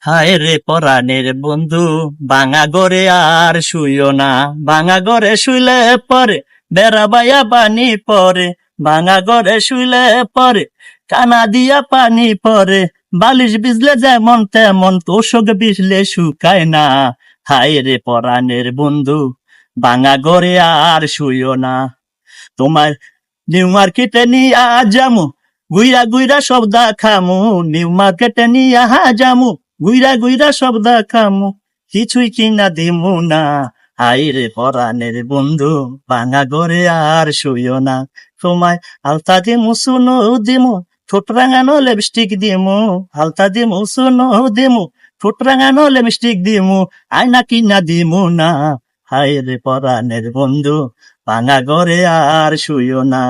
হায় রে পরাণের বন্ধু, ভাঙা ঘরে আর শুইও না। ভাঙা ঘরে শুইলে পরে বেড়া বাইয়া পানি পরে। ভাঙা ঘরে শুইলে পরে কানা দিয়া পানি পরে। বালিশ বিজলে যেমন তেমন, তোষক বিজলে শুকায় না। হায় রে পরাণের বন্ধু, ভাঙা ঘরে আর শুইও না। তোমার নিউ মার্কেটে নিয়া যামু, গুইরা গুইরা সব দেখামু। নিউ মার্কেটে নিয়া যামু, গুইরা গুইরা সব দেখামু। কিছুই কিনা দিমু না। হাই রে পরাণের বন্ধু, ভাঙা ঘরে আর শুইও না। তোমায় আলতা দিমু, সুনো দিমু, ঠোঁট রাঙানো লিপস্টিক দিমু। আলতা দিমু, সুনো দিমু, ঠোঁট রাঙানো লিপস্টিক দিমু। আয়না কিনা দিমু না। হাই রে পরাণের বন্ধু, ভাঙা ঘরে আর শুইও না।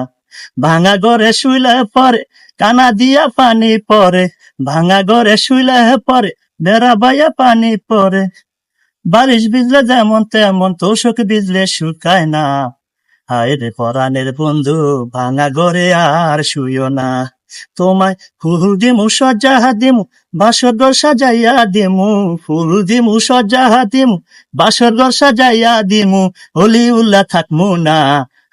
ভাঙা ঘরে শুইলে পরে কানা দিয়া পানি পরে। ভাঙা ঘরে শুইলে পরে বেড়া বাইয়া পানি পরে। বালিশ বিজলে যেমন তেমন, তোষক বিজলে শুকায় না। হায় রে পরাণের বন্ধু, ভাঙা ঘরে আর শুইও না। তোমায় ফুল দিমু, সজ্জা দিমু, বাসর ঘর সাজাইয়া দিমু। ফুল দিমু, সজ্জা দিমু, বাসর ঘর সাজাইয়া দিমু। হলি উল্লা থাকমু না।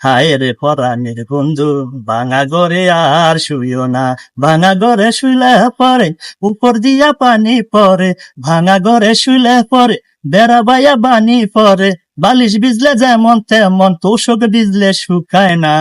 হায় রে পরাণের বন্ধু, ভাঙা ঘরে আর শুইও না। ভাঙা ঘরে শুইলে পরে উপর দিয়া পানি পরে। ভাঙা ঘরে শুইলে পরে বেড়া বাইয়া বানি পরে। বালিশ বিজলে যেমন তেমন, তোষক বিজলে শুকায় না।